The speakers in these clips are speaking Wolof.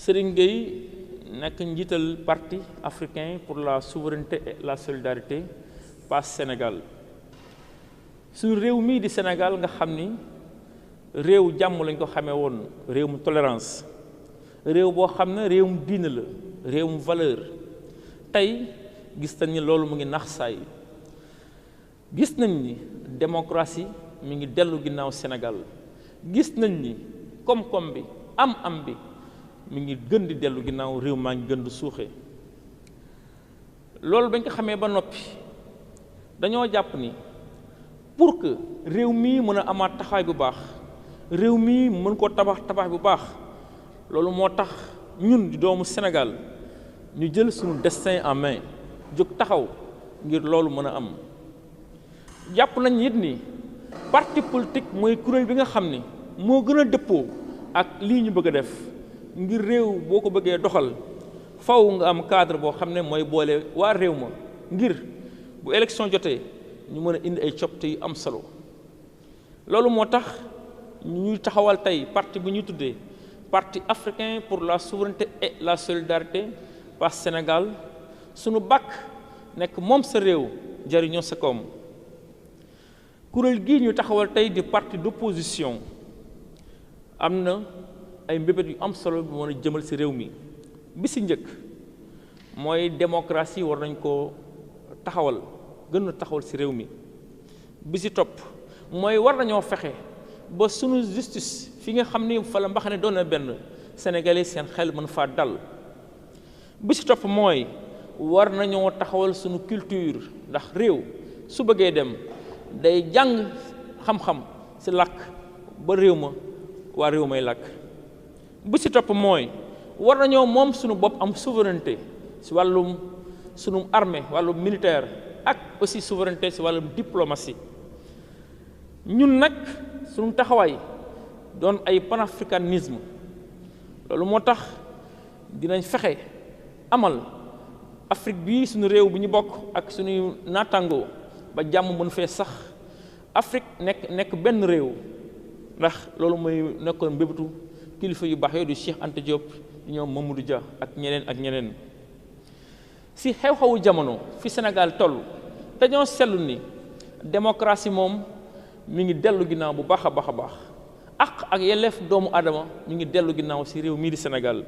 Serigne Gueye nekk njiital parti africain pour la souveraineté et la solidarité PAS Sénégal suñu réew mii di Sénégal nga xam ni réew jàmm lañ ko xamee woon réewum tolérance réew boo xam ne réewum diine la réewum valeur tey gis nañ ni loolu mu ngi nax saay gis nañ ni démocratie mi ngi dellu ginnaaw Sénégal gis nañ ni koom-koom bi am bi mi ngi gën di dellu ginnaaw réew maa ngi gën di suuxee loolu bañ ko xamee ba noppi dañoo jàpp ni pour que réew mii mën a amaat taxawaay bu baax réew mii mën koo tabax bu baax loolu moo tax ñun di doomu Sénégal ñu jël suñu destin en main jóg taxaw ngir loolu mën a am jàpp nañ it ni parti politique mooy kuréel bi nga xam ni moo gën a dëppoo ak lii ñu bëgg a def ngir réew boo ko bëggee doxal faw nga am cadre boo xam ne mooy boole waa réew ma ngir bu élection jotee ñu mën a indi ay coppite yu am solo loolu moo tax ñuy taxawal tey parti bu ñuy tuddee parti africain pour la souveraineté et la solidarité PAS Sénégal sunu bàkk nekk moom sa réew jariñoo sa koom kuréel gii ñu taxawal tey di parti d'opposition am na ay mbébét yu am solo bu mën a jëmal ci réew mi bi ci njëkk mooy démocratie war nañ ko taxawal gën a taxawal ci réew mi bi ci topp mooy war nañoo fexe ba sunu justice fi nga xam ni fa la mbaxane doon na benn sénégalais seen xel mën faa dal bi ci topp mooy war nañoo taxawal sunu culture ndax réew su bëggee dem day jàng xam-xam ci làkk ba réew ma waa réew may làkk bi ci topp mooy war nañoo moom sunu bopp am souveraineté ci wàllum sunu armée wàllum militaire ak aussi souveraineté ci wàllum diplomatie ñun nag sunu taxawaay doon ay panafricanisme loolu moo tax dinañ fexe amal Afrique bii suñu réew bu ñu bokk ak suñuy naataangoo ba jàmm mën fee sax Afrique nekk benn réew ndax loolu mooy nekkoon mbébétu kilifa yu baax yooyu di Cheikh Anta Diop di ñoom Mamadou Dia ak ñeneen si xew-xewu jamono fi Sénégal toll dañoo seetlu ni démocratie moom mi ngi dellu ginnaaw bu baax a baax ak yelleef doomu aadama mi ngi dellu ginnaaw si réew mii di Sénégal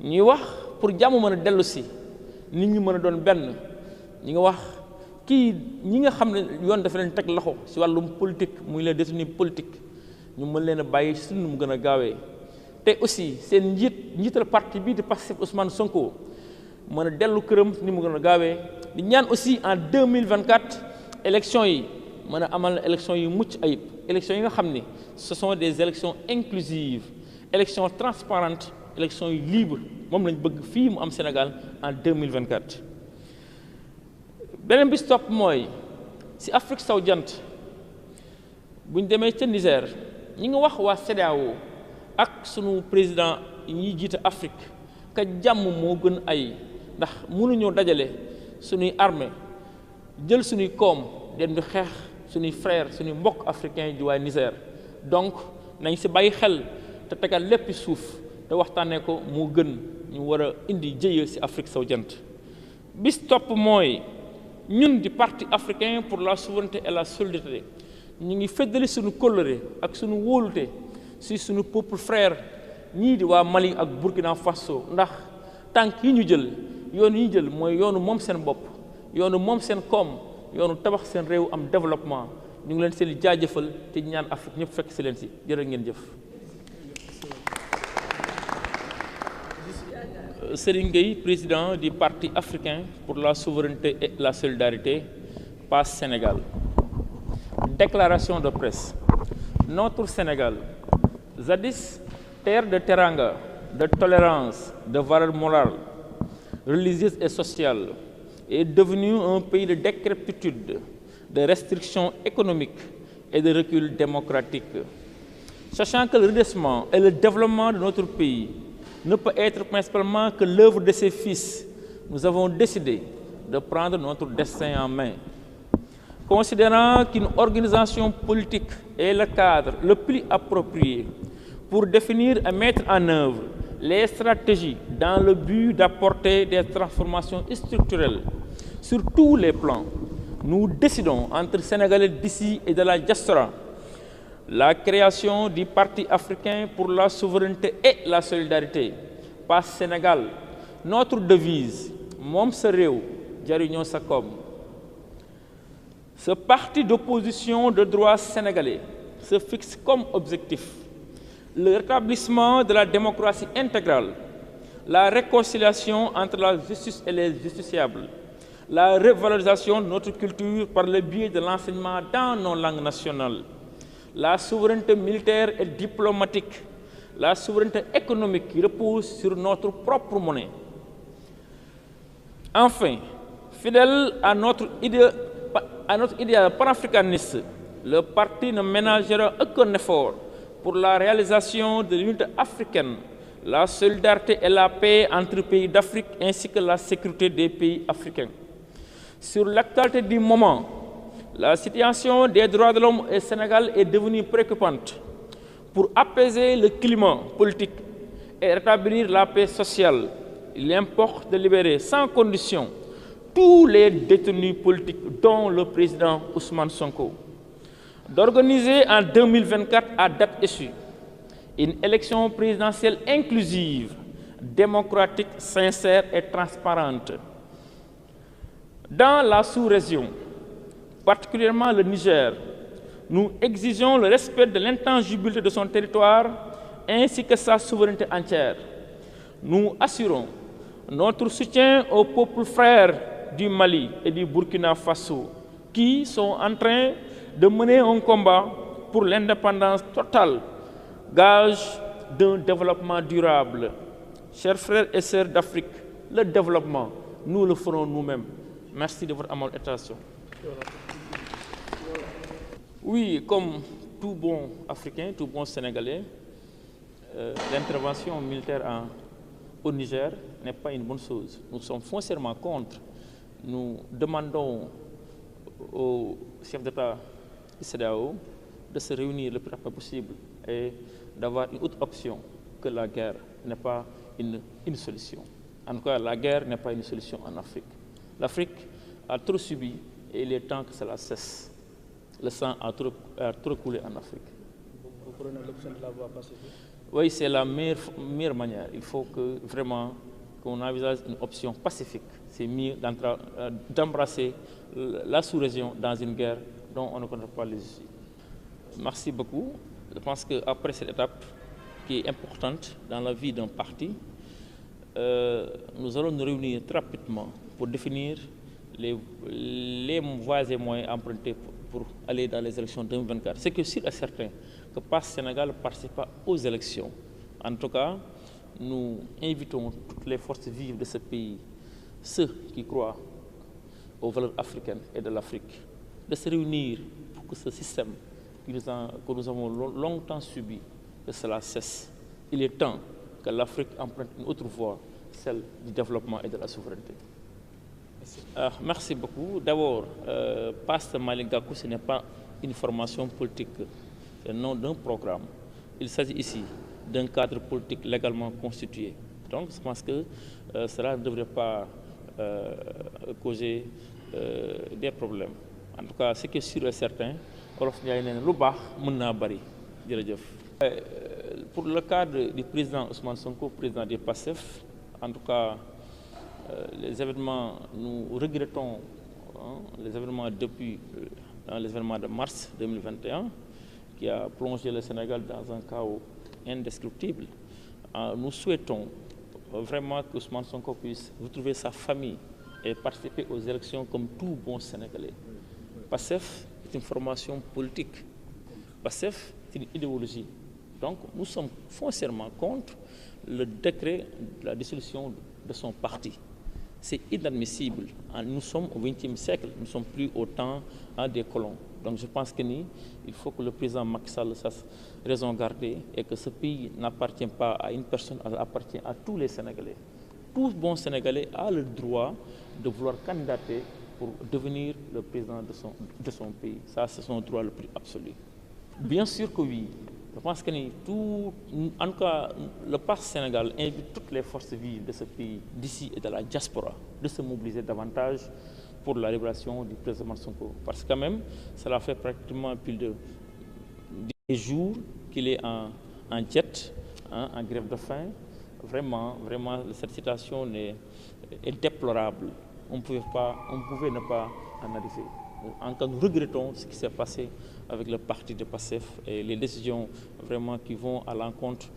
ñuy wax pour jàmm mën a dellu si nit ñi mën a doon benn ñi nga wax ñi nga xam ne yoon dafa leen teg loxo si wàllum politique muy les détenus politique ñu mën leen a bàyyi si nu mu gën a gaawee te aussi seen njiital parti bii di Pastef Ousmane Sonko mën a dellu këram ni mu gën a gaawee di ñaan aussi en 2024 élections yi mën a amal na élections yu mucc ayib élections yi nga xam ni ce sont des élections inclusives élections transparentes élections yu libres moom lañ bëgg fii mu am Sénégal en 2024 beneen bi topp mooy ci Afrique sowu jant buñ demee ca Niger ñi nga wax waa CEDEAO ak sunu président yi ñuy jiite Afrique ka jàmm moo gën ay ndax mënuñoo dajale suñuy armée jël suñuy koom dem di xeex suñuy frères suñuy mbokk africains di waa Niger donc nañ ci bàyyi xel te tegal lépp suuf te waxtaanee ko moo gën ñu war a indi jëye ci Afrique sowu jant bis topp mooy ñun di parti africain pour la souveraineté et la solidarité ñu ngi feddali suñu kóllëre ak suñu wóolute ci suñu peuple frère ñii di waa Mali ak Burkina Faso ndax tànk yi ñu jël yoonu yi ñu jël mooy yoonu moom seen bopp yoonu moom seen koom yoonu tabax seen réew am développement ñu ngi leen seen jaajëfal te ñaan Afrique ñëpp fekk ci leen ci jërë ngeen jëf. Serigne Gueye, président du Parti africain pour la souveraineté et la solidarité, PAS Sénégal. Déclaration de presse. Notre Sénégal, jadis terre de teranga, de tolérance, de valeurs morales, religieuses et sociales, est devenu un pays de décrépitude, de restrictions économiques et de recul démocratique. Sachant que le redressement et le développement de notre pays ne peut être principalement que l'œuvre de ses fils, nous avons décidé de prendre notre destin en main. Considérant qu'une organisation politique est le cadre le plus approprié pour définir et mettre en œuvre les stratégies dans le but d'apporter des transformations structurelles sur tous les plans. Nous décidons entre Sénégalais d'ici et de la diaspora la création du Parti africain pour la souveraineté et la solidarité. PAS Sénégal, notre devise, Mom sa réew, jariñoo sa koom. Ce parti d'opposition de droit sénégalais se fixe comme objectif le rétablissement de la démocratie intégrale, la réconciliation entre la justice et les justiciables, la revalorisation de notre culture par le biais de l'enseignement dans nos langues nationales, la souveraineté militaire et diplomatique, la souveraineté économique qui repose sur notre propre monnaie. Enfin, fidèle à notre idéal panafricaniste, le parti ne ménagera aucun effort pour la réalisation de l'unité africaine, la solidarité et la paix entre les pays d'Afrique ainsi que la sécurité des pays africains. Sur l'actualité du moment, la situation des droits de l'homme au Sénégal est devenue préoccupante. Pour apaiser le climat politique et rétablir la paix sociale, il importe de libérer sans condition tous les détenus politiques, dont le président Ousmane Sonko. D'organiser en 2024 à date échue une élection présidentielle inclusive, démocratique, sincère et transparente. Dans la sous-région, particulièrement le Niger, nous exigeons le respect de l'intangibilité de son territoire ainsi que sa souveraineté entière. Nous assurons notre soutien aux peuples frères du Mali et du Burkina Faso qui sont en train de mener un combat pour l'indépendance totale, gage d'un développement durable. Chers frères et sœurs d'Afrique, le développement, nous le ferons nous-mêmes. Merci de votre amable attention. Oui, comme tout bon Africain, tout bon Sénégalais, l'intervention militaire au Niger n'est pas une bonne chose. Nous sommes foncièrement contre. Nous demandons au chef d'État du CEDEAO de se réunir le plus rapidement possible et d'avoir une autre option que la guerre n'est pas une solution. En tout cas, la guerre n'est pas une solution en Afrique. L'Afrique a trop subi et il est temps que cela cesse. Le sang a trop coulé en Afrique. Vous prenez l'option de la voie pacifique? Oui, c'est la meilleure manière. Il faut que vraiment qu'on envisage une option pacifique. C'est mieux d'embrasser la sous-région dans une guerre dont on ne connaît pas les issues. Merci beaucoup. Je pense qu'après cette étape qui est importante dans la vie d'un parti, nous allons nous réunir très rapidement pour définir les voies et moyens empruntés pour aller dans les élections 2024. C'est que sûr et certain que PAS Sénégal ne participe pas aux élections. En tout cas, nous invitons toutes les forces vives de ce pays, ceux qui croient aux valeurs africaines et de l'Afrique, de se réunir pour que ce système que nous avons longtemps subi, que cela cesse. Il est temps que l'Afrique emprunte une autre voie, celle du développement et de la souveraineté. Merci beaucoup. D'abord, PAS Malick Gakou, ce n'est pas une formation politique, c'est le nom d'un programme. Il s'agit ici d'un cadre politique légalement constitué. Donc, je pense que cela ne devrait pas causer des problèmes. En tout cas, ce qui est sûr et certain, pour le cadre du président Ousmane Sonko, président du PASTEF, en tout cas, les événements, nous regrettons les événements depuis les événements de mars 2021 qui a plongé le Sénégal dans un chaos indescriptible. Nous souhaitons vraiment que Ousmane Sonko puisse retrouver sa famille et participer aux élections comme tout bon Sénégalais. PASTEF est une formation politique. PASTEF est une idéologie. Donc nous sommes foncièrement contre le décret de la dissolution de son parti. C'est inadmissible. Nous sommes au XXe siècle, nous ne sommes plus au temps des colons. Donc je pense qu'il faut que le président Macky Sall sache raison garder et que ce pays n'appartient pas à une personne, il appartient à tous les Sénégalais. Tout bon Sénégalais a le droit de vouloir candidater pour devenir le président de son pays. Ça, c'est son droit le plus absolu. Bien sûr que oui, Je pense que en tout cas, le PAS Sénégal invite toutes les forces vives de ce pays, d'ici et de la diaspora, de se mobiliser davantage pour la libération du président Sonko. Parce que quand même, cela fait pratiquement plus de 10 jours qu'il est en jet, en grève de faim. Vraiment, cette situation est déplorable. On pouvait ne pas en arriver. En tout cas, nous regrettons ce qui s'est passé avec le parti de PASTEF et les décisions vraiment qui vont à l'encontre,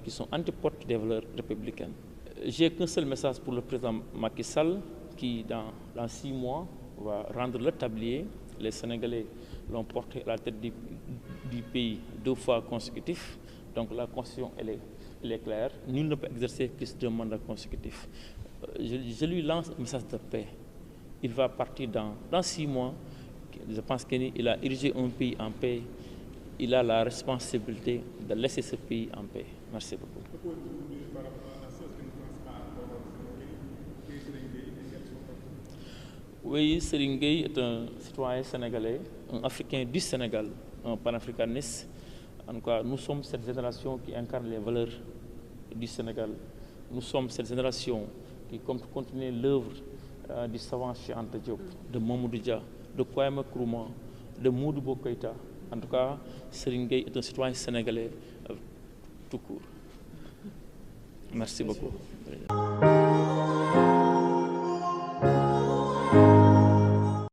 qui sont antipodes des valeurs républicaines. J'ai qu'un seul message pour le président Macky Sall qui, dans 6 mois, va rendre le tablier. Les Sénégalais l'ont porté à la tête du pays 2 fois consécutifs. Donc la Constitution, elle est claire. Nul ne peut exercer plus de mandats consécutifs. Je lui lance un message de paix. Il va partir dans 6 mois. Je pense qu'il a érigé un pays en paix. Il a la responsabilité de laisser ce pays en paix. Merci beaucoup. Oui, Serigne Gueye est un citoyen sénégalais, un Africain du Sénégal, un panafricaniste. En tout cas, nous sommes cette génération qui incarne les valeurs du Sénégal. Nous sommes cette génération qui continue l'œuvre du savant Cheikh Anta Diop, de Mamadou Dia, de Kwame Nkrumah, de Modibo Keïta. En tout cas, Serigne Gueye est un citoyen sénégalais tout court. Merci beaucoup.